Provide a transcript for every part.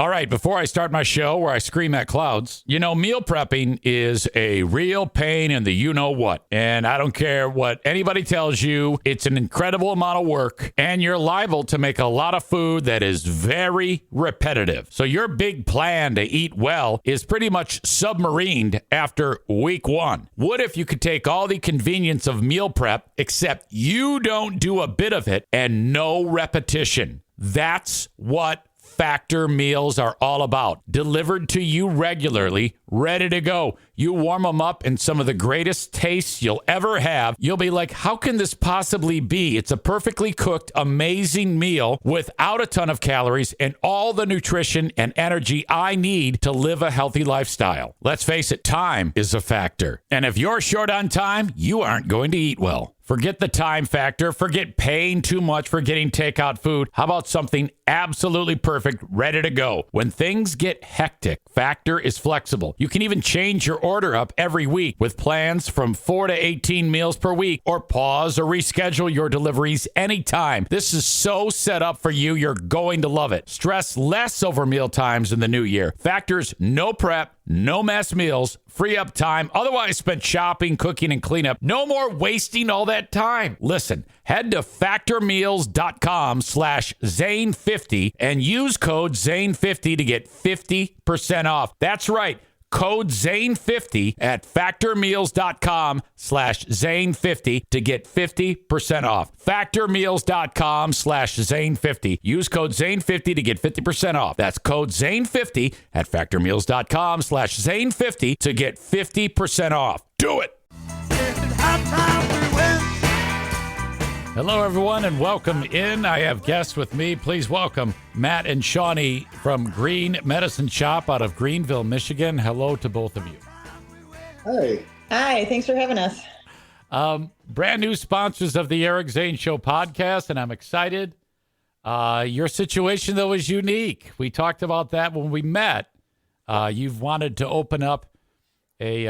All right, before I start my show where I scream at clouds, meal prepping is a real pain in the you-know-what. And I don't care what anybody tells you, it's an incredible amount of work, and you're liable to make a lot of food that is very repetitive. So your big plan to eat well is pretty much submarined after week one. What if you could take all the convenience of meal prep, except you don't do a bit of it and no repetition? That's what Factor meals are all about. Delivered to you regularly, ready to go. You warm them up in some of the greatest tastes you'll ever have. You'll be like, how can this possibly be? It's a perfectly cooked, amazing meal without a ton of calories and all the nutrition and energy I need to live a healthy lifestyle. Let's face it, time is a factor. And if you're short on time, you aren't going to eat well. Forget the time factor. Forget paying too much for getting takeout food. How about something absolutely perfect, ready to go? When things get hectic, Factor is flexible. You can even change your order up every week with plans from 4 to 18 meals per week, or pause or reschedule your deliveries anytime. This is so set up for you, you're going to love it. Stress less over meal times in the new year. Factor's no prep, no mess meals, free up time otherwise spent shopping, cooking, and cleanup. No more wasting all that time. Listen, head to factormeals.com/Zane50 and use code Zane50 to get 50% off. That's right. Code Zane50 at factormeals.com/Zane50 to get 50% off. Factormeals.com/Zane50. Use code Zane50 to get 50% off. That's code Zane50 at factormeals.com/Zane50 to get 50% off. Do it. Hello, everyone, and welcome in. I have guests with me. Please welcome Matt and Shawnee from Green Medicine Shop out of Greenville, Michigan. Hello to both of you. Hey. Hi, thanks for having us. Brand new sponsors of the Eric Zane Show podcast, and I'm excited. Your situation, though, is unique. We talked about that when we met. You've wanted to open up a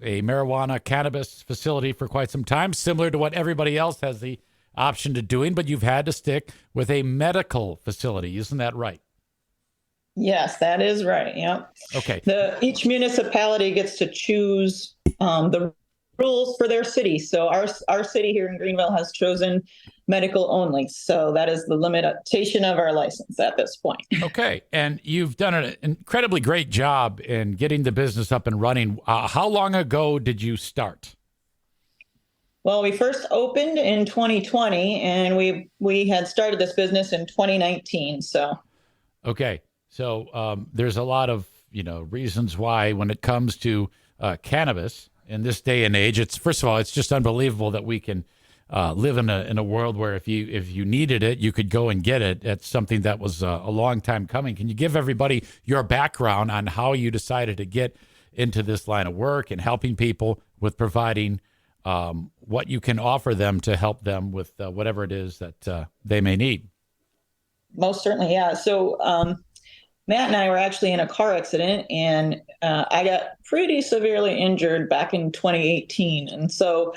marijuana cannabis facility for quite some time, similar to what everybody else has the option to doing, but you've had to stick with a medical facility. Isn't that right? Yes, that is right. Yep. Okay. Each municipality gets to choose the rules for their city. So our city here in Greenville has chosen medical only. So that is the limitation of our license at this point. Okay. And you've done an incredibly great job in getting the business up and running. How long ago did you start? Well, we first opened in 2020, and we had started this business in 2019. So. Okay. So there's a lot of, reasons why when it comes to cannabis in this day and age, first of all, it's just unbelievable that we can live in a world where if you needed it, you could go and get it. It's something that was a long time coming. Can you give everybody your background on how you decided to get into this line of work and helping people with providing what you can offer them to help them with whatever it is that they may need? Most certainly, yeah. So Matt and I were actually in a car accident, and I got pretty severely injured back in 2018. And so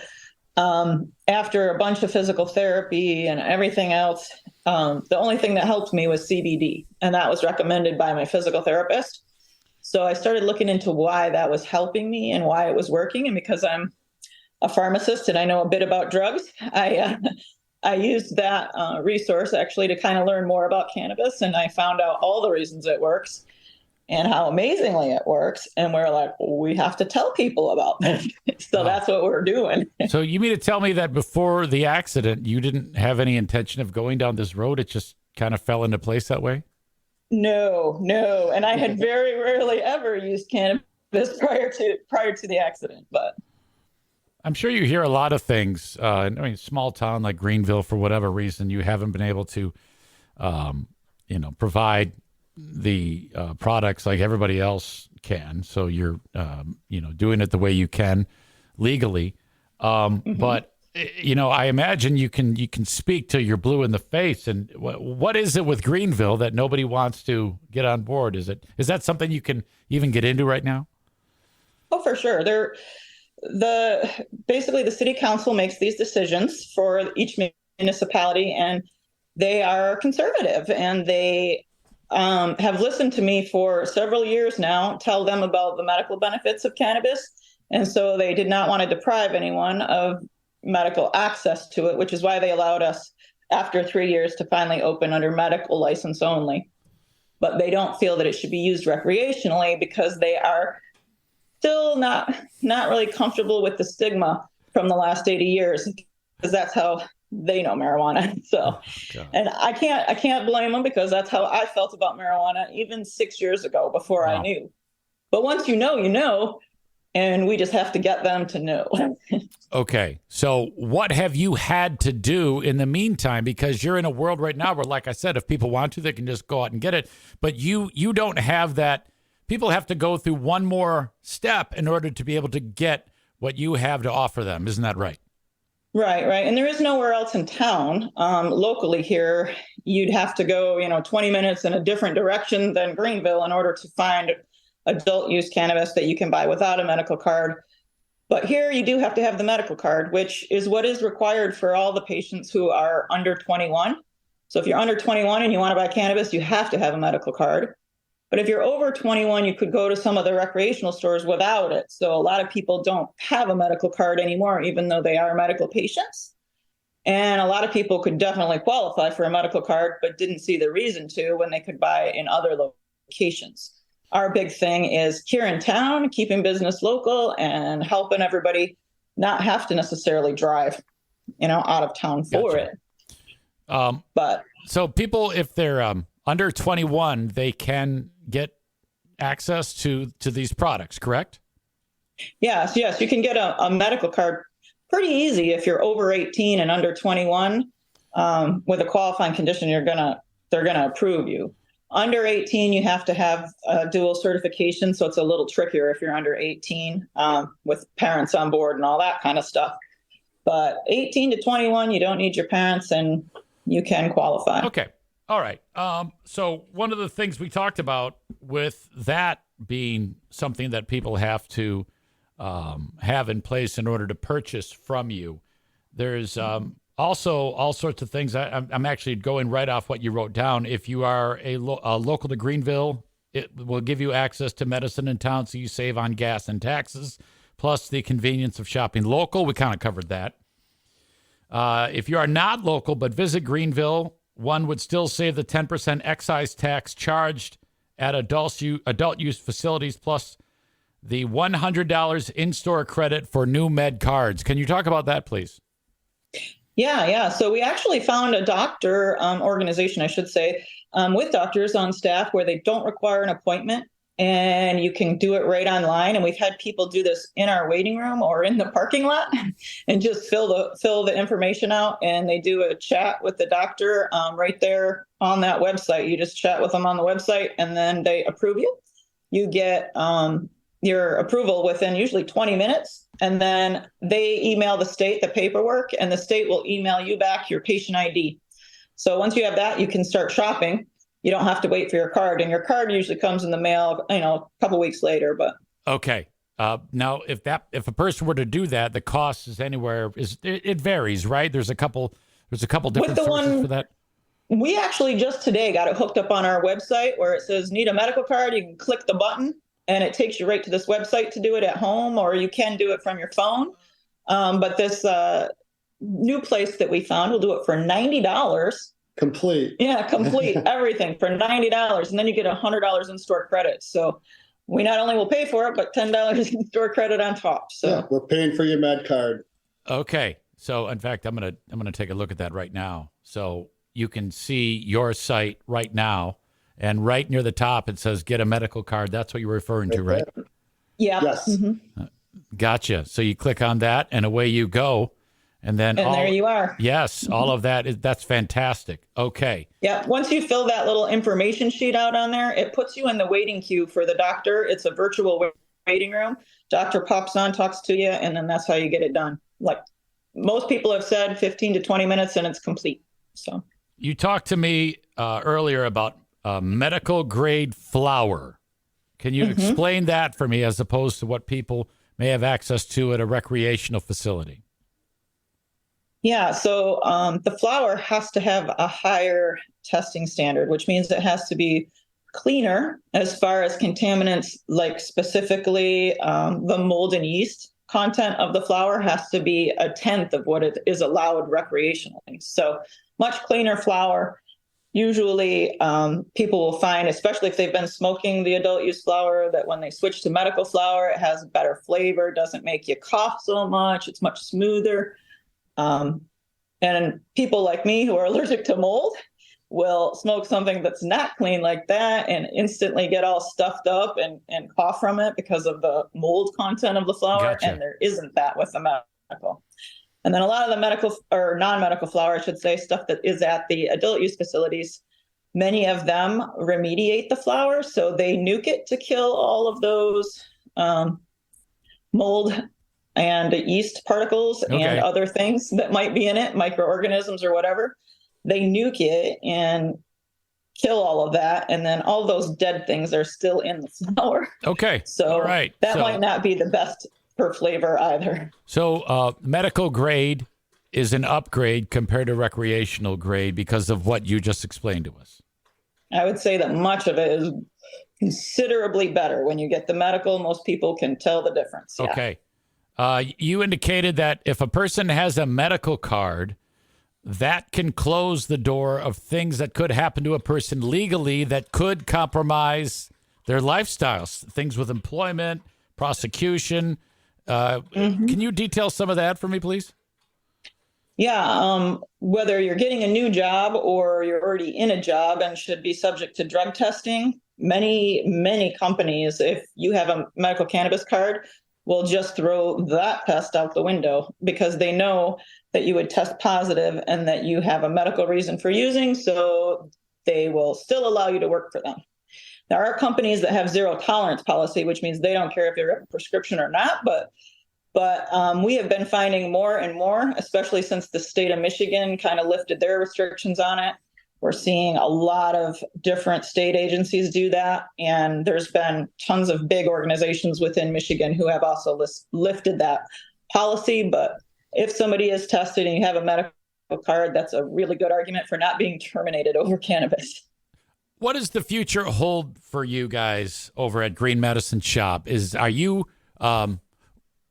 after a bunch of physical therapy and everything else, the only thing that helped me was CBD, and that was recommended by my physical therapist. So I started looking into why that was helping me and why it was working. And because I'm a pharmacist and I know a bit about drugs, I used that resource actually to kind of learn more about cannabis, and I found out all the reasons it works and how amazingly it works. And we're like, we have to tell people about this. So That's what we're doing. So you mean to tell me that before the accident, you didn't have any intention of going down this road? It just kind of fell into place that way? No. And I had very rarely ever used cannabis prior to the accident, but. I'm sure you hear a lot of things. Small town like Greenville, for whatever reason, you haven't been able to, provide the products like everybody else can. So you're, doing it the way you can legally. But I imagine you can speak till you're blue in the face. And what is it with Greenville that nobody wants to get on board? Is that something you can even get into right now? Oh, for sure. Basically the city council makes these decisions for each municipality, and they are conservative, and they have listened to me for several years now, tell them about the medical benefits of cannabis. And so they did not want to deprive anyone of medical access to it, which is why they allowed us after 3 years to finally open under medical license only. But they don't feel that it should be used recreationally because they are still not really comfortable with the stigma from the last 80 years, because that's how they know marijuana. So, and I can't blame them, because that's how I felt about marijuana even 6 years ago before I knew. But once you know, and we just have to get them to know. Okay. So what have you had to do in the meantime? Because you're in a world right now where, like I said, if people want to, they can just go out and get it. But you don't have that. People have to go through one more step in order to be able to get what you have to offer them. Isn't that right? Right. And there is nowhere else in town. Locally here, you'd have to go, 20 minutes in a different direction than Greenville in order to find adult use cannabis that you can buy without a medical card. But here you do have to have the medical card, which is what is required for all the patients who are under 21. So if you're under 21 and you want to buy cannabis, you have to have a medical card. But if you're over 21, you could go to some of the recreational stores without it. So a lot of people don't have a medical card anymore, even though they are medical patients. And a lot of people could definitely qualify for a medical card, but didn't see the reason to when they could buy it in other locations. Our big thing is here in town, keeping business local and helping everybody not have to necessarily drive, out of town for it. But so people, if they're under 21, they can get access to these products, correct? Yes. You can get a medical card pretty easy if you're over 18 and under 21. With a qualifying condition, they're gonna approve you. Under 18, you have to have a dual certification, so it's a little trickier if you're under 18 with parents on board and all that kind of stuff. But 18 to 21, you don't need your parents, and you can qualify. Okay. All right. So one of the things we talked about with that being something that people have to have in place in order to purchase from you, there's also all sorts of things. I'm actually going right off what you wrote down. If you are a local to Greenville, it will give you access to medicine in town, so you save on gas and taxes, plus the convenience of shopping local. We kind of covered that. If you are not local but visit Greenville, one would still save the 10% excise tax charged at adult use facilities, plus the $100 in-store credit for new med cards. Can you talk about that, please? Yeah. So we actually found a doctor organization, I should say, with doctors on staff where they don't require an appointment, and you can do it right online. And we've had people do this in our waiting room or in the parking lot and just fill the information out. And they do a chat with the doctor right there on that website. You just chat with them on the website, and then they approve you. You get your approval within usually 20 minutes. And then they email the state the paperwork, and the state will email you back your patient ID. So once you have that, you can start shopping. You don't have to wait for your card, and your card usually comes in the mail, a couple weeks later. But okay. Now, if a person were to do that, the cost is it varies, right? There's a couple different sources for that. We actually just today got it hooked up on our website where it says need a medical card. You can click the button, and it takes you right to this website to do it at home, or you can do it from your phone. But this new place that we found will do it for $90. Complete. Yeah, complete everything for $90. And then you get $100 in store credit. So we not only will pay for it, but $10 in store credit on top. So yeah, we're paying for your med card. Okay. So in fact, I'm gonna take a look at that right now. So you can see your site right now. And right near the top, it says get a medical card. That's what you're referring to, right? Yeah. Yes. Mm-hmm. Gotcha. So you click on that, and away you go. And then there you are. Yes, all of that. That's fantastic. Okay. Yeah. Once you fill that little information sheet out on there, it puts you in the waiting queue for the doctor. It's a virtual waiting room. Doctor pops on, talks to you, and then that's how you get it done. Like most people have said, 15 to 20 minutes, and it's complete. So you talked to me earlier about medical grade flower. Can you explain that for me as opposed to what people may have access to at a recreational facility? Yeah, so the flower has to have a higher testing standard, which means it has to be cleaner as far as contaminants, like specifically the mold and yeast content of the flower has to be 1/10 of what it is allowed recreationally. So much cleaner flower. Usually people will find, especially if they've been smoking the adult use flower, that when they switch to medical flower, it has better flavor, doesn't make you cough so much, it's much smoother. And people like me who are allergic to mold will smoke something that's not clean like that and instantly get all stuffed up and cough from it because of the mold content of the flower. Gotcha. And there isn't that with the medical. And then a lot of the medical or non-medical flower, I should say, stuff that is at the adult use facilities, many of them remediate the flower. So they nuke it to kill all of those mold and yeast particles and other things that might be in it, microorganisms or whatever. They nuke it and kill all of that. And then all those dead things are still in the flower. Okay. So all right. that might not be the best per flavor either. So medical grade is an upgrade compared to recreational grade because of what you just explained to us. I would say that much of it is considerably better. When you get the medical, most people can tell the difference. Yeah. Okay. You indicated that if a person has a medical card, that can close the door of things that could happen to a person legally that could compromise their lifestyles, things with employment, prosecution. Can you detail some of that for me, please? Yeah. Whether you're getting a new job or you're already in a job and should be subject to drug testing, many companies, if you have a medical cannabis card, will just throw that test out the window because they know that you would test positive and that you have a medical reason for using. So they will still allow you to work for them. There are companies that have zero tolerance policy, which means they don't care if you have a prescription or not. But we have been finding more and more, especially since the state of Michigan kind of lifted their restrictions on it. We're seeing a lot of different state agencies do that. And there's been tons of big organizations within Michigan who have also lifted that policy. But if somebody is tested and you have a medical card, that's a really good argument for not being terminated over cannabis. What does the future hold for you guys over at Green Medicine Shop? Are you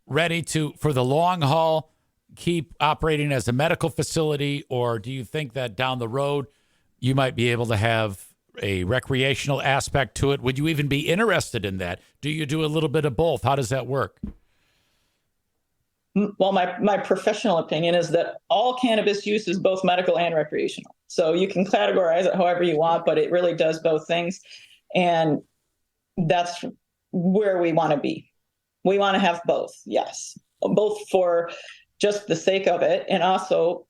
ready for the long haul, keep operating as a medical facility, or do you think that down the road you might be able to have a recreational aspect to it? Would you even be interested in that? Do you do a little bit of both? How does that work? Well, my professional opinion is that all cannabis use is both medical and recreational. So you can categorize it however you want, but it really does both things. And that's where we want to be. We want to have both, yes. Both for just the sake of it and also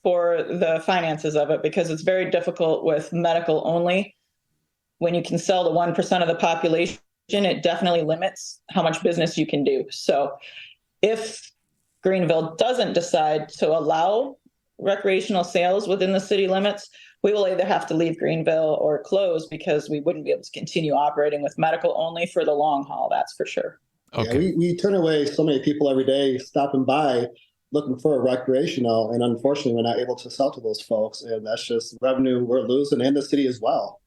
for the finances of it, because it's very difficult with medical only. When you can sell to 1% of the population, it definitely limits how much business you can do. So if Greenville doesn't decide to allow recreational sales within the city limits, we will either have to leave Greenville or close because we wouldn't be able to continue operating with medical only for the long haul, that's for sure. Okay. Yeah, we turn away so many people every day stopping by looking for a recreational, and unfortunately we're not able to sell to those folks, and that's just revenue we're losing, and the city as well.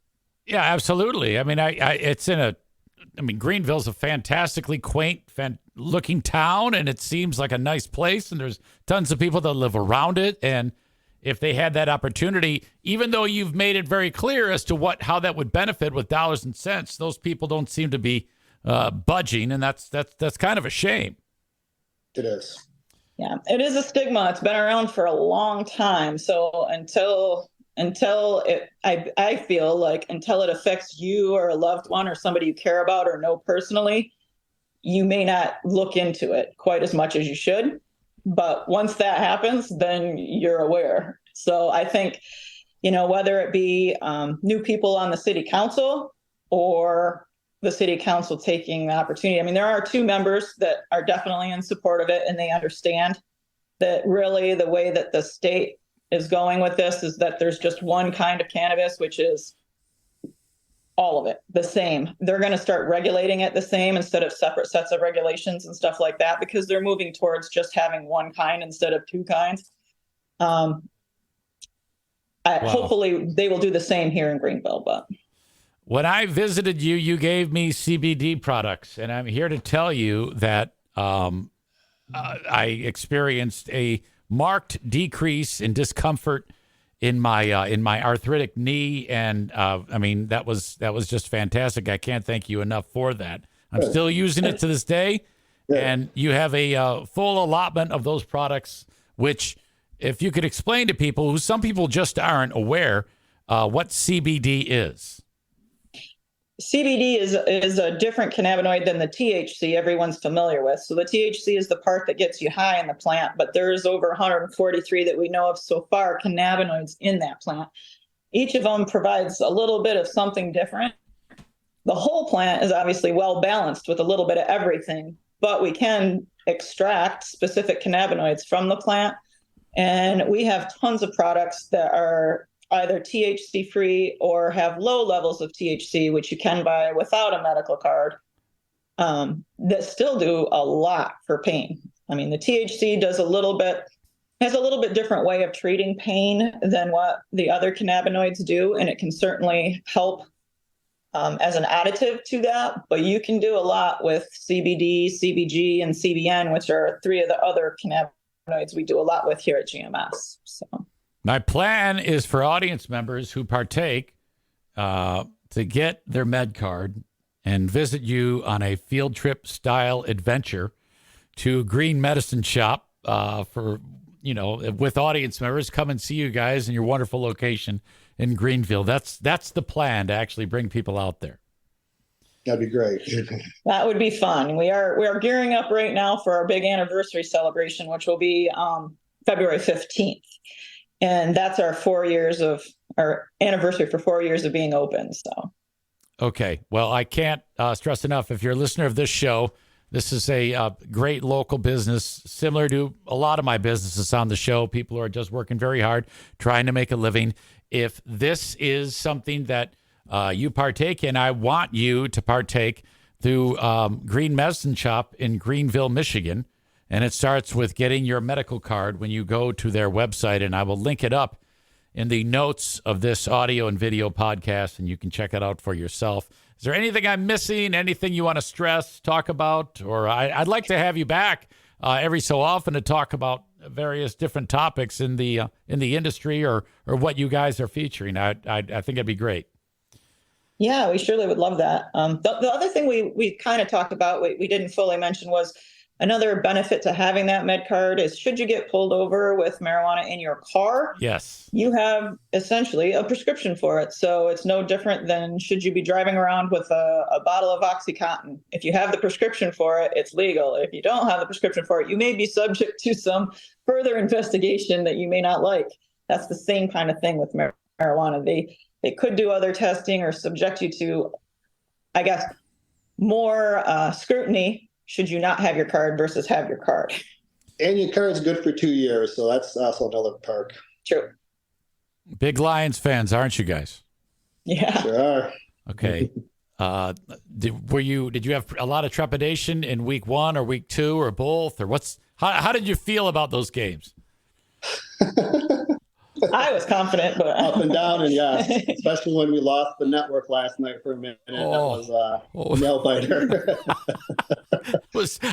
Yeah, absolutely. I mean, Greenville's a fantastically quaint, looking town, and it seems like a nice place, and there's tons of people that live around it. And if they had that opportunity, even though you've made it very clear as to how that would benefit with dollars and cents, those people don't seem to be budging, and that's kind of a shame. It is. Yeah, it is a stigma. It's been around for a long time. So until I feel like until it affects you or a loved one or somebody you care about or know personally, you may not look into it quite as much as you should. But once that happens, then you're aware. So I think, whether it be new people on the city council or the city council taking the opportunity. I mean, there are 2 members that are definitely in support of it, and they understand that really the way that the state is going with this is that there's just one kind of cannabis, which is all of it the same. They're going to start regulating it the same instead of separate sets of regulations and stuff like that, because they're moving towards just having one kind instead of 2 kinds. Hopefully they will do the same here in Greenville, but. When I visited you, you gave me CBD products, and I'm here to tell you that I experienced a marked decrease in discomfort in my arthritic knee, and I mean that was just fantastic. I can't thank you enough for that. I'm still using it to this day, and you have a full allotment of those products. Which, if you could explain to people, who some people just aren't aware, what CBD is. CBD is a different cannabinoid than the THC everyone's familiar with. So the THC is the part that gets you high in the plant, but there's over 143 that we know of so far cannabinoids in that plant. Each of them provides a little bit of something different. The whole plant is obviously well balanced with a little bit of everything, but we can extract specific cannabinoids from the plant. And we have tons of products that are either THC free or have low levels of THC, which you can buy without a medical card, that still do a lot for pain. I mean, the THC has a little bit different way of treating pain than what the other cannabinoids do, and it can certainly help as an additive to that. But you can do a lot with CBD, CBG, and CBN, which are three of the other cannabinoids we do a lot with here at GMS. So. My plan is for audience members who partake to get their med card and visit you on a field trip style adventure to Green Medicine Shop with audience members. Come and see you guys in your wonderful location in Greenville. That's the plan, to actually bring people out there. That'd be great. That would be fun. We are gearing up right now for our big anniversary celebration, which will be February 15th. And that's our anniversary for 4 years of being open. So, okay. Well, I can't stress enough. If you're a listener of this show, this is a great local business, similar to a lot of my businesses on the show. People who are just working very hard, trying to make a living. If this is something that you partake in, I want you to partake through Green Medicine Shop in Greenville, Michigan. And it starts with getting your medical card when you go to their website, and I will link it up in the notes of this audio and video podcast, and you can check it out for yourself. Is there anything I'm missing, anything you want to stress, talk about? Or I'd like to have you back every so often to talk about various different topics in the industry or what you guys are featuring. I think it'd be great. Yeah, we surely would love that. The other thing we kind of talked about, we didn't fully mention, was another benefit to having that med card is, should you get pulled over with marijuana in your car, yes, you have essentially a prescription for it. So it's no different than should you be driving around with a bottle of OxyContin. If you have the prescription for it, it's legal. If you don't have the prescription for it, you may be subject to some further investigation that you may not like. That's the same kind of thing with marijuana. They could do other testing or subject you to, I guess, more scrutiny should you not have your card versus have your card. And your card's good for 2 years, so that's also another perk. True. Big Lions fans, aren't you guys? Yeah. Sure are. Okay. Did you have a lot of trepidation in week 1 or week 2 or both, or how did you feel about those games? I was confident, but up and down, and yes, especially when we lost the network last night for a minute. That was a nail biter.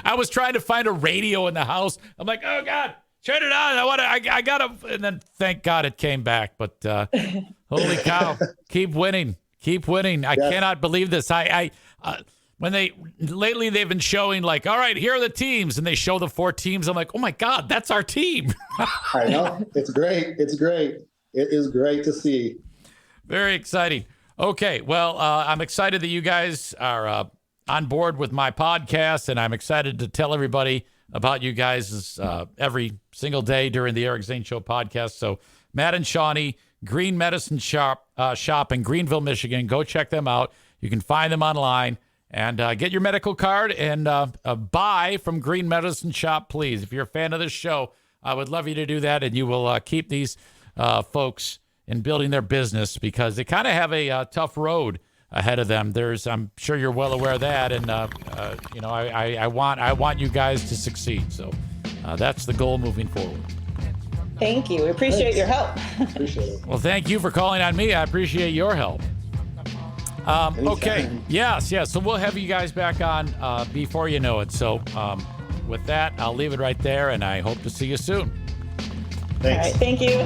I was trying to find a radio in the house. I'm like, oh God, turn it on. I gotta, and then thank God it came back. But holy cow, keep winning. I cannot believe this. Lately they've been showing, like, all right, here are the teams, and they show the 4 teams. I'm like, oh my God, that's our team. I know. It's great. It is great to see. Very exciting. Okay. Well, I'm excited that you guys are on board with my podcast, and I'm excited to tell everybody about you guys every single day during the Eric Zane Show podcast. So Matt and Shawnee, Green Medicine Shop in Greenville, Michigan. Go check them out. You can find them online. And get your medical card and buy from Green Medicine Shop, please. If you're a fan of this show, I would love you to do that, and you will keep these folks in building their business, because they kind of have a tough road ahead of them. I'm sure you're well aware of that, and I want you guys to succeed. So that's the goal moving forward. Thank you. We appreciate your help. Appreciate it. Well, thank you for calling on me. I appreciate your help. Okay. Yes. So we'll have you guys back on before you know it. So with that, I'll leave it right there, and I hope to see you soon. Thanks. All right. Thank you.